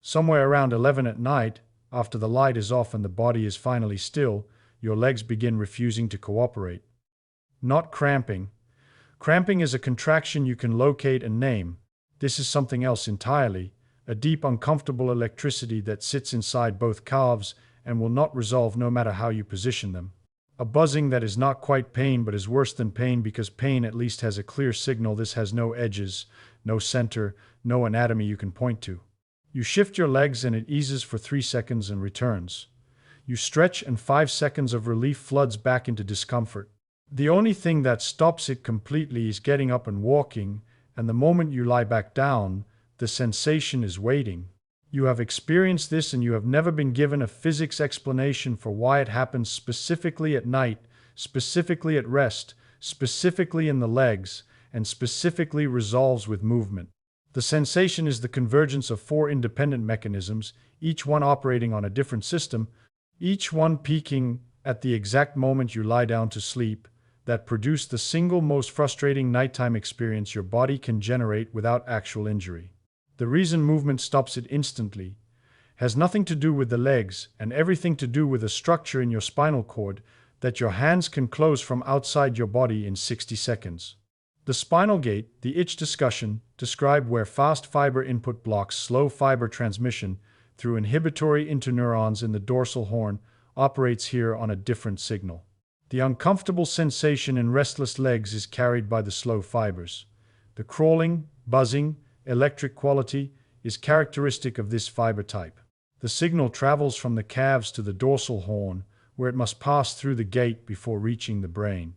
Somewhere around 11 at night, after the light is off and the body is finally still, your legs begin refusing to cooperate. Not cramping. Cramping is a contraction you can locate and name. This is something else entirely, a deep uncomfortable electricity that sits inside both calves and will not resolve no matter how you position them. A buzzing that is not quite pain but is worse than pain because pain at least has a clear signal. This has no edges, no center, no anatomy you can point to. You shift your legs and it eases for 3 seconds and returns. You stretch and 5 seconds of relief floods back into discomfort. The only thing that stops it completely is getting up and walking, and the moment you lie back down, the sensation is waiting. You have experienced this and you have never been given a physics explanation for why it happens specifically at night, specifically at rest, specifically in the legs, and specifically resolves with movement. The sensation is the convergence of 4 independent mechanisms, each one operating on a different system, each one peaking at the exact moment you lie down to sleep, that produce the single most frustrating nighttime experience your body can generate without actual injury. The reason movement stops it instantly has nothing to do with the legs and everything to do with a structure in your spinal cord that your hands can close from outside your body in 60 seconds. The spinal gate, the itch discussion, described where fast fiber input blocks slow fiber transmission through inhibitory interneurons in the dorsal horn, operates here on a different signal. The uncomfortable sensation in restless legs is carried by the slow fibers. The crawling, buzzing, electric quality is characteristic of this fiber type. The signal travels from the calves to the dorsal horn, where it must pass through the gate before reaching the brain.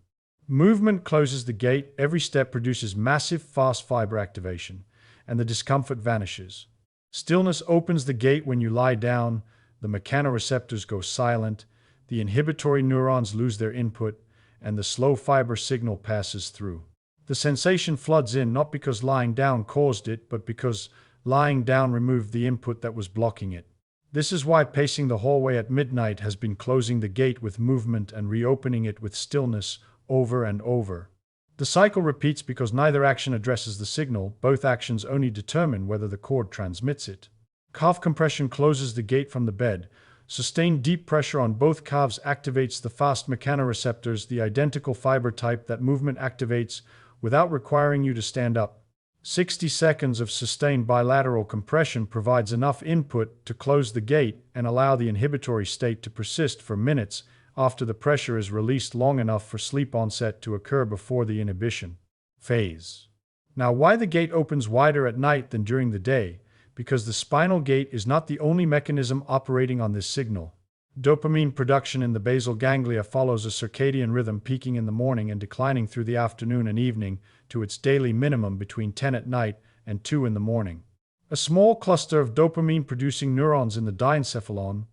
Movement closes the gate, every step produces massive fast fiber activation, and the discomfort vanishes. Stillness opens the gate when you lie down, the mechanoreceptors go silent, the inhibitory neurons lose their input, and the slow fiber signal passes through. The sensation floods in not because lying down caused it, but because lying down removed the input that was blocking it. This is why pacing the hallway at midnight has been closing the gate with movement and reopening it with stillness over and over. The cycle repeats because neither action addresses the signal, both actions only determine whether the cord transmits it. Calf compression closes the gate from the bed. Sustained deep pressure on both calves activates the fast mechanoreceptors, the identical fiber type that movement activates without requiring you to stand up. 60 seconds of sustained bilateral compression provides enough input to close the gate and allow the inhibitory state to persist for minutes after the pressure is released, long enough for sleep onset to occur before the inhibition phase. Now, why the gate opens wider at night than during the day? Because the spinal gate is not the only mechanism operating on this signal. Dopamine production in the basal ganglia follows a circadian rhythm, peaking in the morning and declining through the afternoon and evening to its daily minimum between 10 at night and 2 in the morning. A small cluster of dopamine-producing neurons in the diencephalon,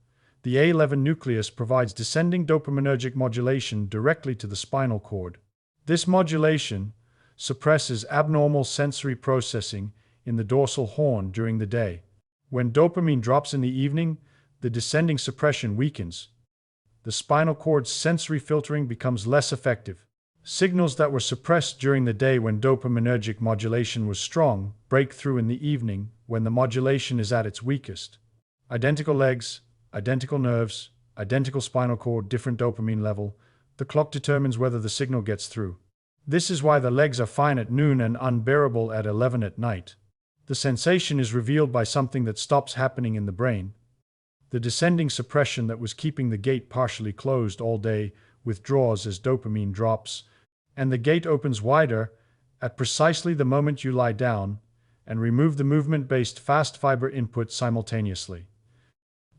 the A11 nucleus, provides descending dopaminergic modulation directly to the spinal cord. This modulation suppresses abnormal sensory processing in the dorsal horn during the day. When dopamine drops in the evening, the descending suppression weakens. The spinal cord's sensory filtering becomes less effective. Signals that were suppressed during the day when dopaminergic modulation was strong break through in the evening when the modulation is at its weakest. Identical legs, identical nerves, identical spinal cord, different dopamine level. The clock determines whether the signal gets through. This is why the legs are fine at noon and unbearable at 11 at night. The sensation is revealed by something that stops happening in the brain. The descending suppression that was keeping the gate partially closed all day withdraws as dopamine drops, and the gate opens wider at precisely the moment you lie down and remove the movement-based fast fiber input simultaneously.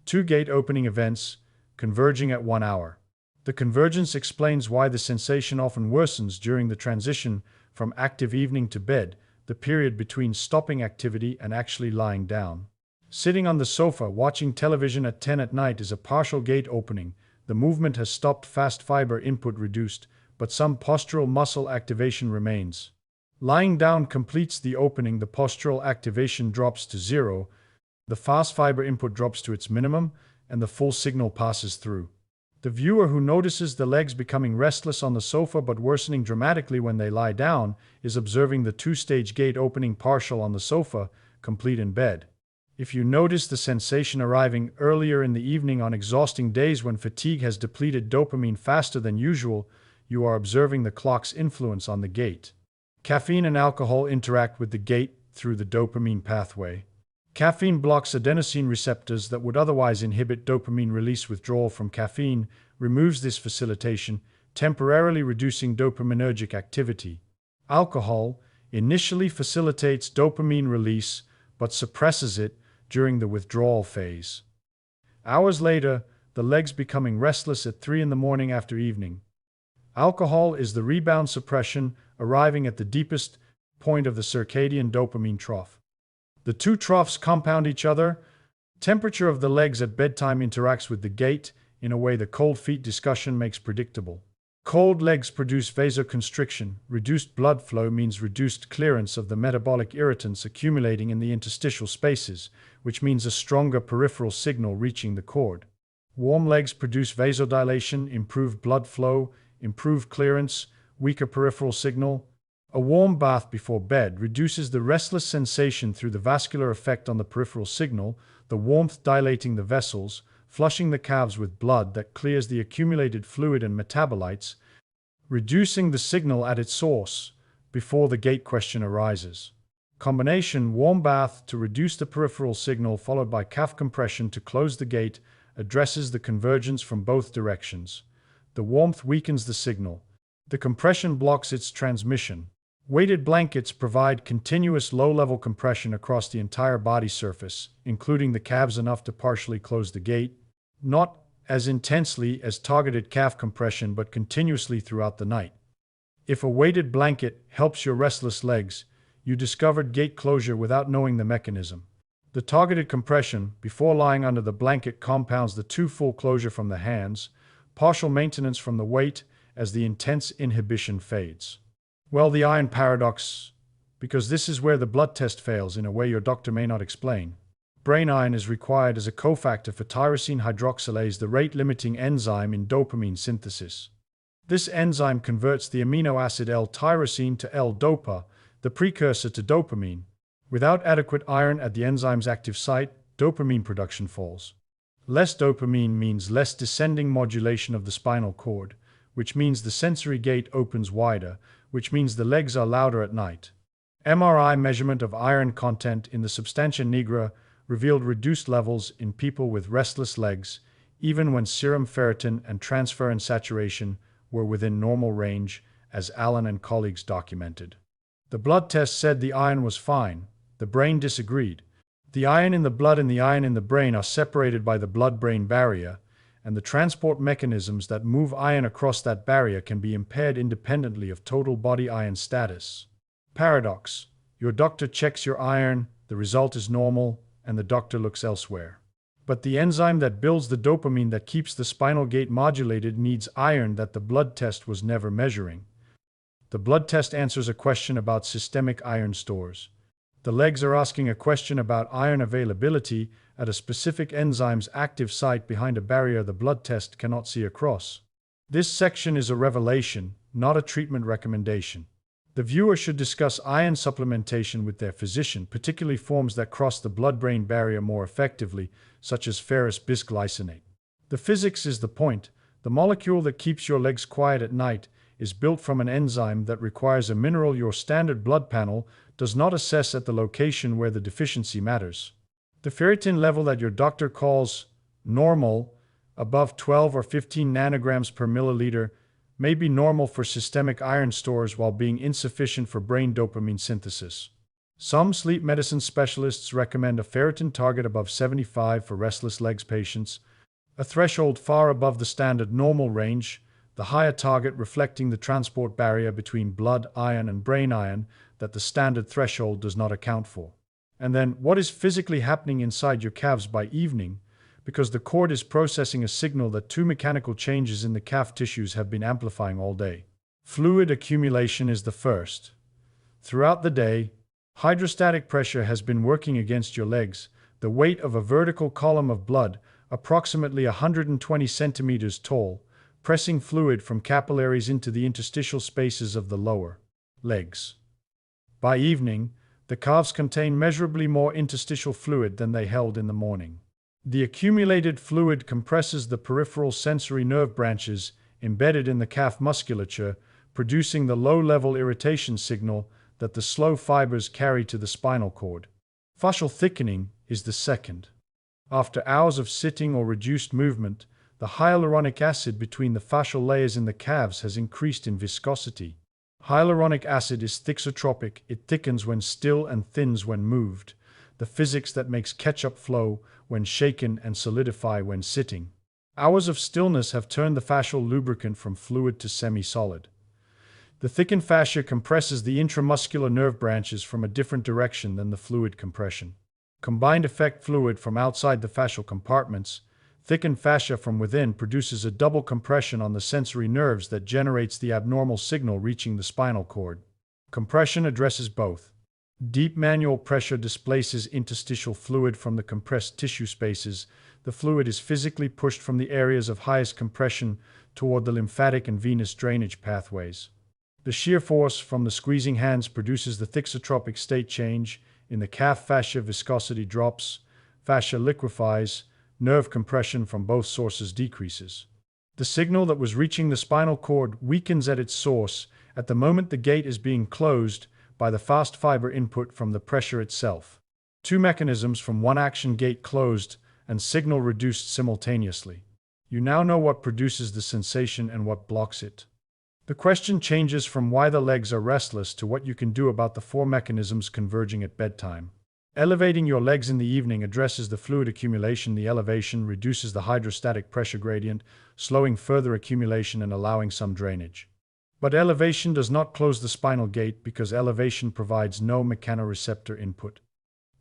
2 gate opening events converging at 1 hour. The convergence explains why the sensation often worsens during the transition from active evening to bed, the period between stopping activity and actually lying down. Sitting on the sofa watching television at 10 at night is a partial gate opening. The movement has stopped, fast fiber input reduced, but some postural muscle activation remains. Lying down completes the opening, the postural activation drops to 0, the fast fiber input drops to its minimum, and the full signal passes through. The viewer who notices the legs becoming restless on the sofa but worsening dramatically when they lie down is observing the 2-stage gate opening, partial on the sofa, complete in bed. If you notice the sensation arriving earlier in the evening on exhausting days when fatigue has depleted dopamine faster than usual, you are observing the clock's influence on the gait. Caffeine and alcohol interact with the gait through the dopamine pathway. Caffeine blocks adenosine receptors that would otherwise inhibit dopamine release. Withdrawal from caffeine removes this facilitation, temporarily reducing dopaminergic activity. Alcohol initially facilitates dopamine release but suppresses it during the withdrawal phase. Hours later, the legs becoming restless at 3 in the morning after evening. Alcohol is the rebound suppression arriving at the deepest point of the circadian dopamine trough. The two troughs compound each other. Temperature of the legs at bedtime interacts with the gait in a way the cold feet discussion makes predictable. Cold legs produce vasoconstriction. Reduced blood flow means reduced clearance of the metabolic irritants accumulating in the interstitial spaces, which means a stronger peripheral signal reaching the cord. Warm legs produce vasodilation, improved blood flow, improved clearance, weaker peripheral signal. A warm bath before bed reduces the restless sensation through the vascular effect on the peripheral signal, the warmth dilating the vessels, flushing the calves with blood that clears the accumulated fluid and metabolites, reducing the signal at its source before the gait question arises. Combination warm bath to reduce the peripheral signal followed by calf compression to close the gait addresses the convergence from both directions. The warmth weakens the signal. The compression blocks its transmission. Weighted blankets provide continuous low-level compression across the entire body surface, including the calves enough to partially close the gait, not as intensely as targeted calf compression but continuously throughout the night. If a weighted blanket helps your restless legs, you discovered gait closure without knowing the mechanism. The targeted compression before lying under the blanket compounds the two full closure from the hands, partial maintenance from the weight as the intense inhibition fades. Well, the iron paradox, because this is where the blood test fails in a way your doctor may not explain. Brain iron is required as a cofactor for tyrosine hydroxylase, the rate-limiting enzyme in dopamine synthesis. This enzyme converts the amino acid L-tyrosine to L-dopa, the precursor to dopamine. Without adequate iron at the enzyme's active site, dopamine production falls. Less dopamine means less descending modulation of the spinal cord, which means the sensory gate opens wider, which means the legs are louder at night. MRI measurement of iron content in the substantia nigra revealed reduced levels in people with restless legs, even when serum ferritin and transferrin saturation were within normal range, as Allen and colleagues documented. The blood test said the iron was fine. The brain disagreed. The iron in the blood and the iron in the brain are separated by the blood-brain barrier, and the transport mechanisms that move iron across that barrier can be impaired independently of total body iron status. Paradox: your doctor checks your iron, the result is normal, and the doctor looks elsewhere. But the enzyme that builds the dopamine that keeps the spinal gate modulated needs iron that the blood test was never measuring. The blood test answers a question about systemic iron stores. The legs are asking a question about iron availability at a specific enzyme's active site behind a barrier the blood test cannot see across. This section is a revelation, not a treatment recommendation. The viewer should discuss iron supplementation with their physician, particularly forms that cross the blood-brain barrier more effectively, such as ferrous bisglycinate. The physics is the point. The molecule that keeps your legs quiet at night is built from an enzyme that requires a mineral your standard blood panel does not assess at the location where the deficiency matters. The ferritin level that your doctor calls normal, above 12 or 15 nanograms per milliliter, may be normal for systemic iron stores while being insufficient for brain dopamine synthesis. Some sleep medicine specialists recommend a ferritin target above 75 for restless legs patients, a threshold far above the standard normal range, the higher target reflecting the transport barrier between blood iron and brain iron that the standard threshold does not account for. And then, what is physically happening inside your calves by evening? Because the cord is processing a signal that two mechanical changes in the calf tissues have been amplifying all day. Fluid accumulation is the first. Throughout the day, hydrostatic pressure has been working against your legs, the weight of a vertical column of blood, approximately 120 centimeters tall, pressing fluid from capillaries into the interstitial spaces of the lower legs. By evening, The calves contain measurably more interstitial fluid than they held in the morning. The accumulated fluid compresses the peripheral sensory nerve branches embedded in the calf musculature, producing the low-level irritation signal that the slow fibers carry to the spinal cord. Fascial thickening is the second. After hours of sitting or reduced movement, the hyaluronic acid between the fascial layers in the calves has increased in viscosity. Hyaluronic acid is thixotropic. It thickens when still and thins when moved, the physics that makes ketchup flow when shaken and solidify when sitting. Hours of stillness have turned the fascial lubricant from fluid to semi-solid. The thickened fascia compresses the intramuscular nerve branches from a different direction than the fluid compression. Combined effect fluid from outside the fascial compartments, thickened fascia from within produces a double compression on the sensory nerves that generates the abnormal signal reaching the spinal cord. Compression addresses both. Deep manual pressure displaces interstitial fluid from the compressed tissue spaces. The fluid is physically pushed from the areas of highest compression toward the lymphatic and venous drainage pathways. The shear force from the squeezing hands produces the thixotropic state change. In the calf fascia, viscosity drops, fascia liquefies, nerve compression from both sources decreases. The signal that was reaching the spinal cord weakens at its source at the moment the gate is being closed by the fast fiber input from the pressure itself. Two mechanisms from one action, gate closed and signal reduced simultaneously. You now know what produces the sensation and what blocks it. The question changes from why the legs are restless to what you can do about the four mechanisms converging at bedtime. Elevating your legs in the evening addresses the fluid accumulation. The elevation reduces the hydrostatic pressure gradient, slowing further accumulation and allowing some drainage. But elevation does not close the spinal gate because elevation provides no mechanoreceptor input.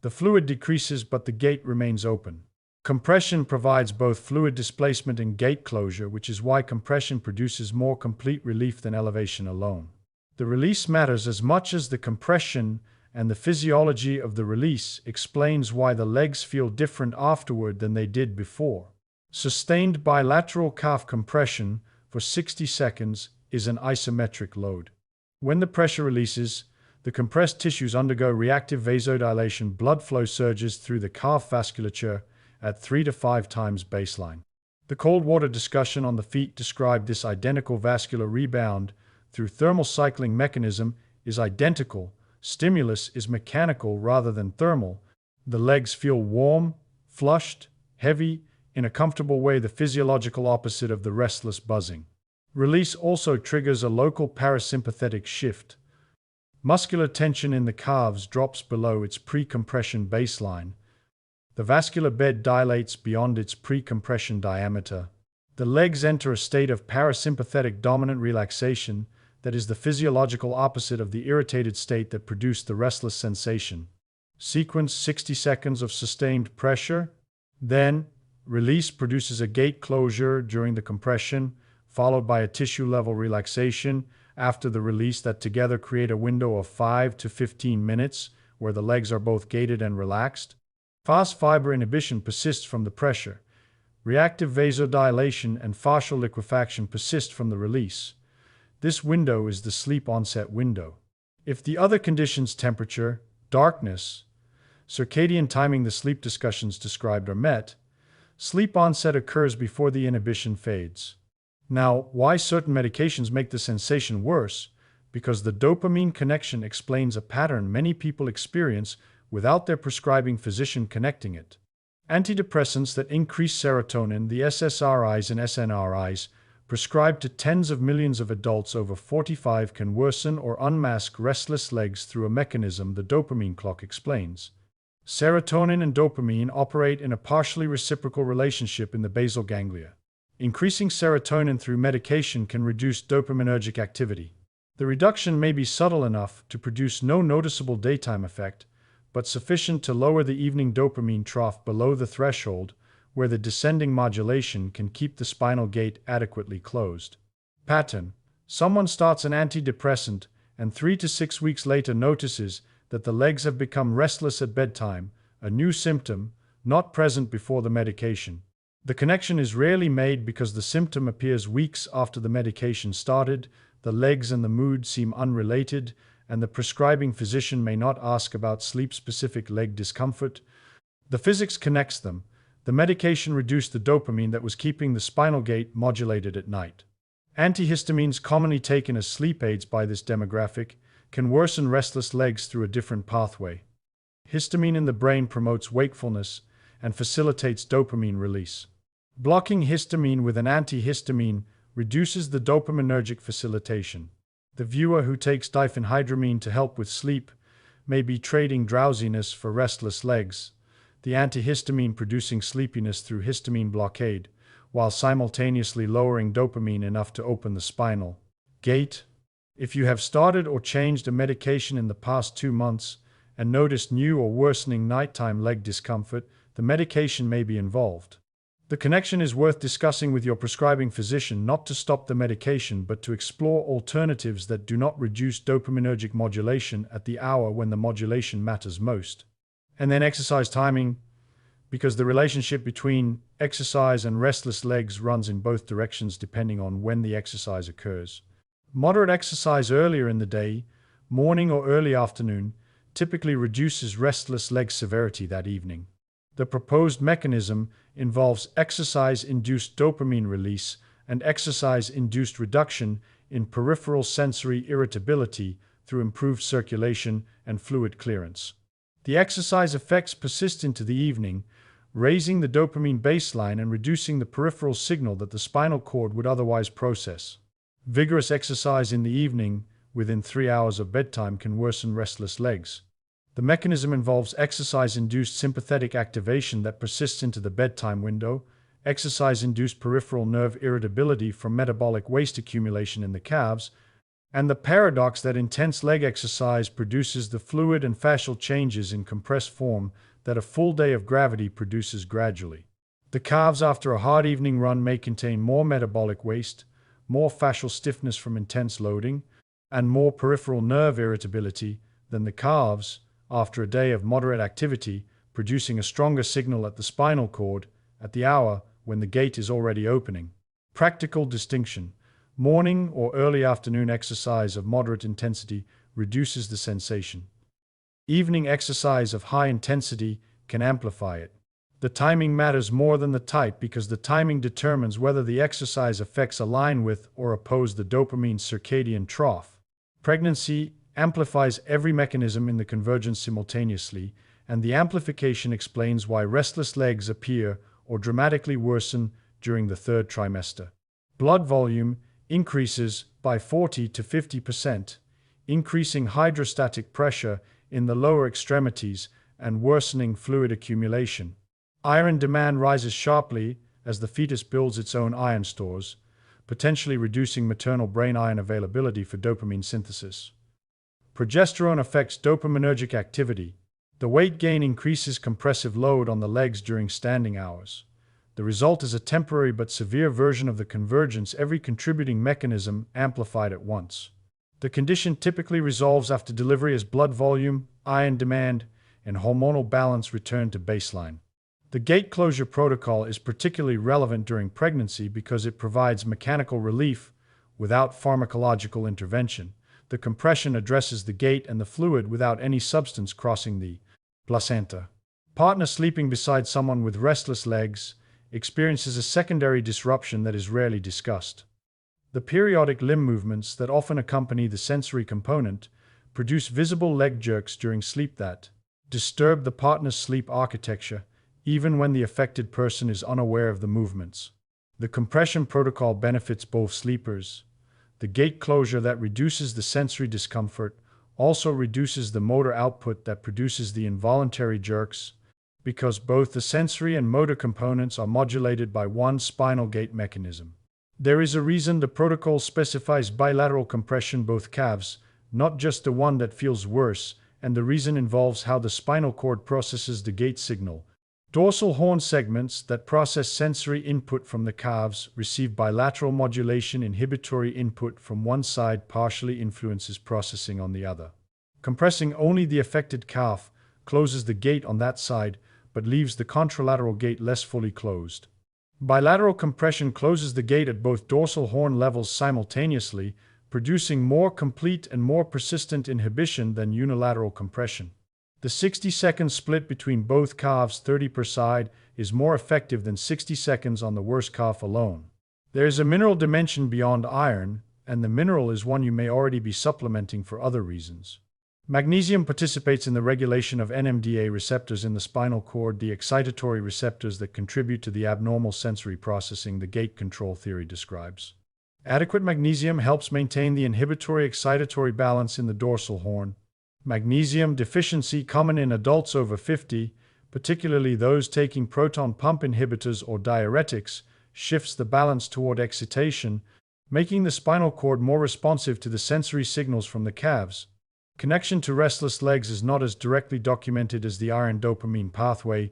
The fluid decreases but the gate remains open. Compression provides both fluid displacement and gate closure, which is why compression produces more complete relief than elevation alone. The release matters as much as the compression, and the physiology of the release explains why the legs feel different afterward than they did before. Sustained bilateral calf compression for 60 seconds is an isometric load. When the pressure releases, the compressed tissues undergo reactive vasodilation. Blood flow surges through the calf vasculature at 3 to 5 times baseline. The cold water discussion on the feet described this identical vascular rebound through thermal cycling mechanism is identical. Stimulus is mechanical rather than thermal. The legs feel warm, flushed, heavy, in a comfortable way, the physiological opposite of the restless buzzing. Release also triggers a local parasympathetic shift. Muscular tension in the calves drops below its pre-compression baseline. The vascular bed dilates beyond its pre-compression diameter. The legs enter a state of parasympathetic dominant relaxation that is the physiological opposite of the irritated state that produced the restless sensation. Sequence 60 seconds of sustained pressure. Then, release produces a gate closure during the compression, followed by a tissue-level relaxation after the release that together create a window of 5 to 15 minutes where the legs are both gated and relaxed. Fast fiber inhibition persists from the pressure. Reactive vasodilation and fascial liquefaction persist from the release. This window is the sleep onset window. If the other conditions, temperature, darkness, circadian timing, the sleep discussions described are met, sleep onset occurs before the inhibition fades. Now, why certain medications make the sensation worse? Because the dopamine connection explains a pattern many people experience without their prescribing physician connecting it. Antidepressants that increase serotonin, the SSRIs and SNRIs, prescribed to tens of millions of adults over 45, can worsen or unmask restless legs through a mechanism the dopamine clock explains. Serotonin and dopamine operate in a partially reciprocal relationship in the basal ganglia. Increasing serotonin through medication can reduce dopaminergic activity. The reduction may be subtle enough to produce no noticeable daytime effect, but sufficient to lower the evening dopamine trough below the threshold where the descending modulation can keep the spinal gate adequately closed. Pattern: someone starts an antidepressant and 3 to 6 weeks later notices that the legs have become restless at bedtime, a new symptom, not present before the medication. The connection is rarely made because the symptom appears weeks after the medication started, the legs and the mood seem unrelated, and the prescribing physician may not ask about sleep-specific leg discomfort. The physics connects them. The medication reduced the dopamine that was keeping the spinal gate modulated at night. Antihistamines, commonly taken as sleep aids by this demographic, can worsen restless legs through a different pathway. Histamine in the brain promotes wakefulness and facilitates dopamine release. Blocking histamine with an antihistamine reduces the dopaminergic facilitation. The viewer who takes diphenhydramine to help with sleep may be trading drowsiness for restless legs, the antihistamine producing sleepiness through histamine blockade, while simultaneously lowering dopamine enough to open the spinal gate. If you have started or changed a medication in the past 2 months and noticed new or worsening nighttime leg discomfort, the medication may be involved. The connection is worth discussing with your prescribing physician, not to stop the medication but to explore alternatives that do not reduce dopaminergic modulation at the hour when the modulation matters most. And then exercise timing, because the relationship between exercise and restless legs runs in both directions depending on when the exercise occurs. Moderate exercise earlier in the day, morning or early afternoon, typically reduces restless leg severity that evening. The proposed mechanism involves exercise-induced dopamine release and exercise-induced reduction in peripheral sensory irritability through improved circulation and fluid clearance. The exercise effects persist into the evening, raising the dopamine baseline and reducing the peripheral signal that the spinal cord would otherwise process. Vigorous exercise in the evening, within 3 hours of bedtime, can worsen restless legs. The mechanism involves exercise-induced sympathetic activation that persists into the bedtime window, exercise-induced peripheral nerve irritability from metabolic waste accumulation in the calves, and the paradox that intense leg exercise produces the fluid and fascial changes in compressed form that a full day of gravity produces gradually. The calves after a hard evening run may contain more metabolic waste, more fascial stiffness from intense loading, and more peripheral nerve irritability than the calves after a day of moderate activity, producing a stronger signal at the spinal cord at the hour when the gate is already opening. Practical distinction: morning or early afternoon exercise of moderate intensity reduces the sensation. Evening exercise of high intensity can amplify it. The timing matters more than the type because the timing determines whether the exercise effects align with or oppose the dopamine circadian trough. Pregnancy amplifies every mechanism in the convergence simultaneously, and the amplification explains why restless legs appear or dramatically worsen during the 3rd trimester. Blood volume increases by 40 to 50%, increasing hydrostatic pressure in the lower extremities and worsening fluid accumulation. Iron demand rises sharply as the fetus builds its own iron stores, potentially reducing maternal brain iron availability for dopamine synthesis. Progesterone affects dopaminergic activity. The weight gain increases compressive load on the legs during standing hours. The result is a temporary but severe version of the convergence, every contributing mechanism amplified at once. The condition typically resolves after delivery as blood volume, iron demand, and hormonal balance return to baseline. The gate closure protocol is particularly relevant during pregnancy because it provides mechanical relief without pharmacological intervention. The compression addresses the gate and the fluid without any substance crossing the placenta. Partner sleeping beside someone with restless legs experiences a secondary disruption that is rarely discussed. The periodic limb movements that often accompany the sensory component produce visible leg jerks during sleep that disturb the partner's sleep architecture, even when the affected person is unaware of the movements. The compression protocol benefits both sleepers. The gate closure that reduces the sensory discomfort also reduces the motor output that produces the involuntary jerks, because both the sensory and motor components are modulated by one spinal gate mechanism. There is a reason the protocol specifies bilateral compression both calves, not just the one that feels worse, and the reason involves how the spinal cord processes the gate signal. Dorsal horn segments that process sensory input from the calves receive bilateral modulation. Inhibitory input from one side partially influences processing on the other. Compressing only the affected calf closes the gate on that side, but leaves the contralateral gate less fully closed. Bilateral compression closes the gate at both dorsal horn levels simultaneously, producing more complete and more persistent inhibition than unilateral compression. The 60-second split between both calves, 30 per side, is more effective than 60 seconds on the worst calf alone. There is a mineral dimension beyond iron, and the mineral is one you may already be supplementing for other reasons. Magnesium participates in the regulation of NMDA receptors in the spinal cord, the excitatory receptors that contribute to the abnormal sensory processing the gait control theory describes. Adequate magnesium helps maintain the inhibitory-excitatory balance in the dorsal horn. Magnesium deficiency, common in adults over 50, particularly those taking proton pump inhibitors or diuretics, shifts the balance toward excitation, making the spinal cord more responsive to the sensory signals from the calves. Connection to restless legs is not as directly documented as the iron-dopamine pathway,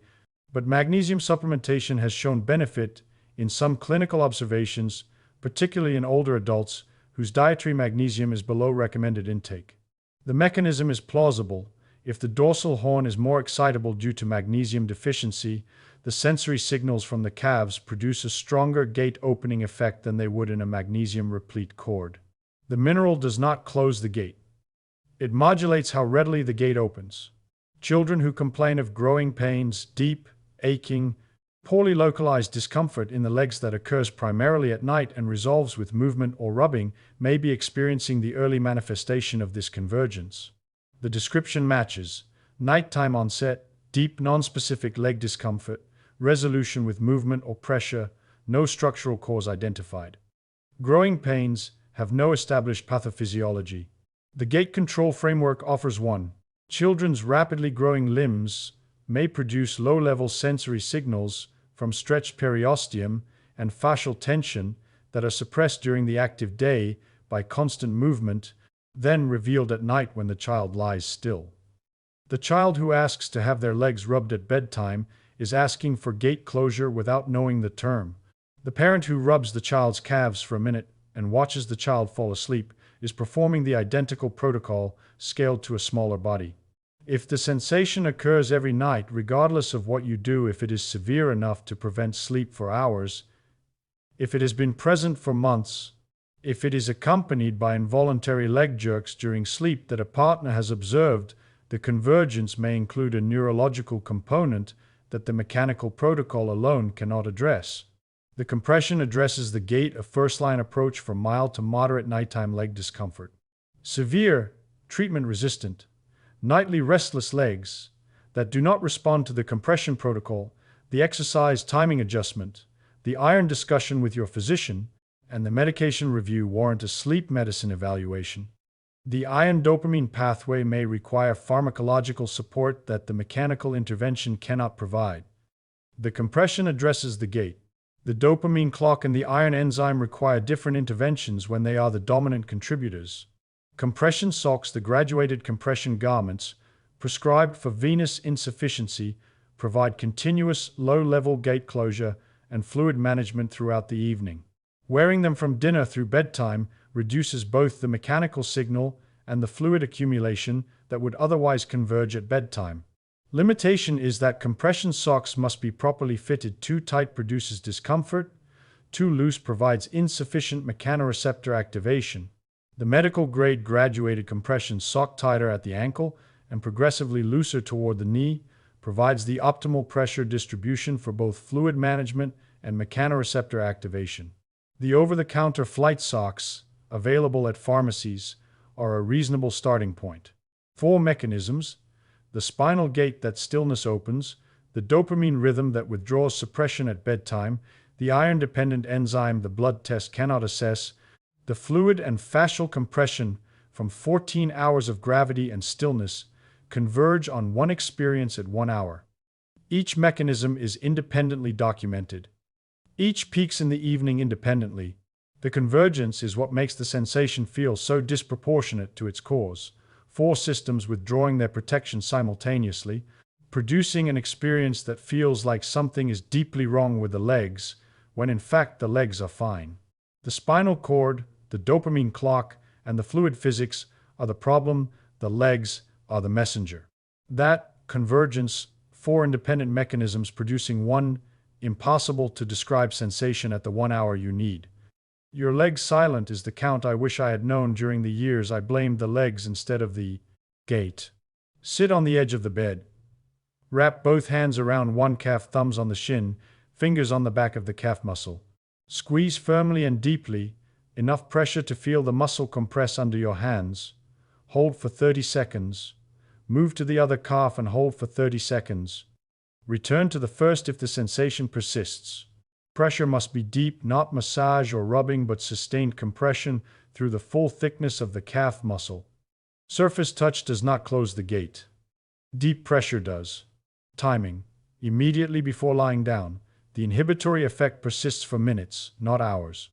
but magnesium supplementation has shown benefit in some clinical observations, particularly in older adults whose dietary magnesium is below recommended intake. The mechanism is plausible. If the dorsal horn is more excitable due to magnesium deficiency, the sensory signals from the calves produce a stronger gate opening effect than they would in a magnesium-replete cord. The mineral does not close the gate. It modulates how readily the gate opens. Children who complain of growing pains, deep, aching, poorly localized discomfort in the legs that occurs primarily at night and resolves with movement or rubbing may be experiencing the early manifestation of this convergence. The description matches: nighttime onset, deep nonspecific leg discomfort, resolution with movement or pressure, no structural cause identified. Growing pains have no established pathophysiology. The gait control framework offers one. Children's rapidly growing limbs may produce low-level sensory signals from stretched periosteum and fascial tension that are suppressed during the active day by constant movement, then revealed at night when the child lies still. The child who asks to have their legs rubbed at bedtime is asking for gate closure without knowing the term. The parent who rubs the child's calves for a minute and watches the child fall asleep is performing the identical protocol scaled to a smaller body. If the sensation occurs every night, regardless of what you do, if it is severe enough to prevent sleep for hours, if it has been present for months, if it is accompanied by involuntary leg jerks during sleep that a partner has observed, the convergence may include a neurological component that the mechanical protocol alone cannot address. The compression addresses the gait, a first-line approach for mild to moderate nighttime leg discomfort. Severe, treatment-resistant, nightly restless legs that do not respond to the compression protocol, the exercise timing adjustment, the iron discussion with your physician, and the medication review warrant a sleep medicine evaluation. The iron-dopamine pathway may require pharmacological support that the mechanical intervention cannot provide. The compression addresses the gait. The dopamine clock and the iron enzyme require different interventions when they are the dominant contributors. Compression socks, the graduated compression garments, prescribed for venous insufficiency, provide continuous low-level gate closure and fluid management throughout the evening. Wearing them from dinner through bedtime reduces both the mechanical signal and the fluid accumulation that would otherwise converge at bedtime. Limitation is that compression socks must be properly fitted. Too tight produces discomfort, too loose provides insufficient mechanoreceptor activation. The medical-grade graduated compression sock, tighter at the ankle and progressively looser toward the knee, provides the optimal pressure distribution for both fluid management and mechanoreceptor activation. The over-the-counter flight socks, available at pharmacies, are a reasonable starting point. 4 mechanisms: the spinal gate that stillness opens, the dopamine rhythm that withdraws suppression at bedtime, the iron-dependent enzyme the blood test cannot assess, the fluid and fascial compression from 14 hours of gravity and stillness converge on one experience at 1 hour. Each mechanism is independently documented. Each peaks in the evening independently. The convergence is what makes the sensation feel so disproportionate to its cause. 4 systems withdrawing their protection simultaneously, producing an experience that feels like something is deeply wrong with the legs, when in fact the legs are fine. The spinal cord, the dopamine clock, and the fluid physics are the problem, the legs are the messenger. That convergence, 4 independent mechanisms producing one impossible to describe sensation at the 1 hour you need. Your legs silent is the count I wish I had known during the years I blamed the legs instead of the gait. Sit on the edge of the bed. Wrap both hands around one calf, thumbs on the shin, fingers on the back of the calf muscle. Squeeze firmly and deeply, enough pressure to feel the muscle compress under your hands. Hold for 30 seconds. Move to the other calf and hold for 30 seconds. Return to the first if the sensation persists. Pressure must be deep, not massage or rubbing, but sustained compression through the full thickness of the calf muscle. Surface touch does not close the gait. Deep pressure does. Timing. Immediately before lying down. The inhibitory effect persists for minutes, not hours.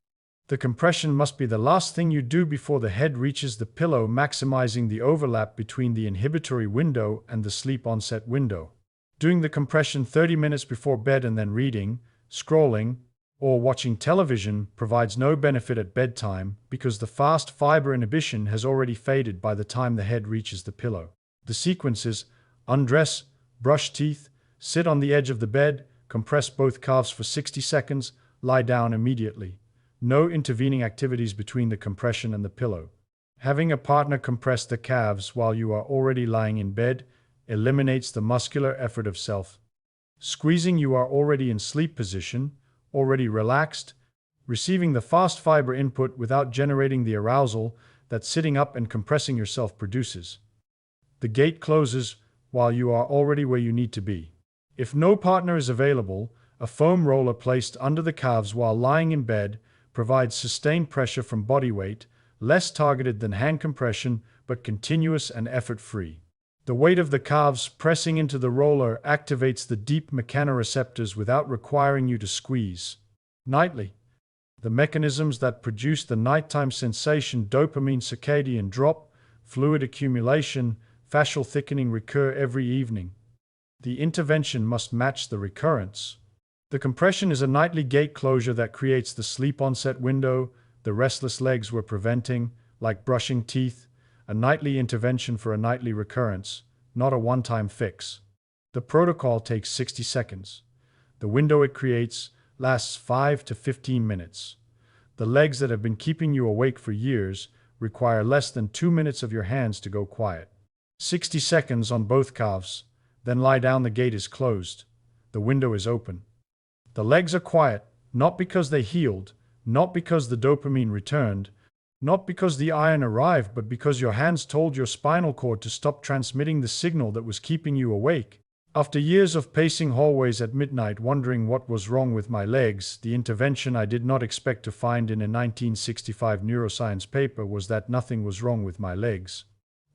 The compression must be the last thing you do before the head reaches the pillow, maximizing the overlap between the inhibitory window and the sleep onset window. Doing the compression 30 minutes before bed and then reading, scrolling, or watching television provides no benefit at bedtime because the fast fiber inhibition has already faded by the time the head reaches the pillow. The sequence is: undress, brush teeth, sit on the edge of the bed, compress both calves for 60 seconds, lie down immediately. No intervening activities between the compression and the pillow. Having a partner compress the calves while you are already lying in bed eliminates the muscular effort of self. Squeezing, you are already in sleep position, already relaxed, receiving the fast fiber input without generating the arousal that sitting up and compressing yourself produces. The gate closes while you are already where you need to be. If no partner is available, a foam roller placed under the calves while lying in bed provides sustained pressure from body weight, less targeted than hand compression, but continuous and effort-free. The weight of the calves pressing into the roller activates the deep mechanoreceptors without requiring you to squeeze. Nightly. The mechanisms that produce the nighttime sensation, dopamine, circadian drop, fluid accumulation, fascial thickening, recur every evening. The intervention must match the recurrence. The compression is a nightly gate closure that creates the sleep onset window the restless legs were preventing, like brushing teeth, a nightly intervention for a nightly recurrence, not a one-time fix. The protocol takes 60 seconds. The window it creates lasts 5 to 15 minutes. The legs that have been keeping you awake for years require less than 2 minutes of your hands to go quiet. 60 seconds on both calves, then lie down. The gate is closed. The window is open. The legs are quiet, not because they healed, not because the dopamine returned, not because the iron arrived, but because your hands told your spinal cord to stop transmitting the signal that was keeping you awake. After years of pacing hallways at midnight wondering what was wrong with my legs, the intervention I did not expect to find in a 1965 neuroscience paper was that nothing was wrong with my legs.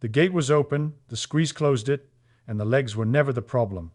The gate was open, the squeeze closed it, and the legs were never the problem.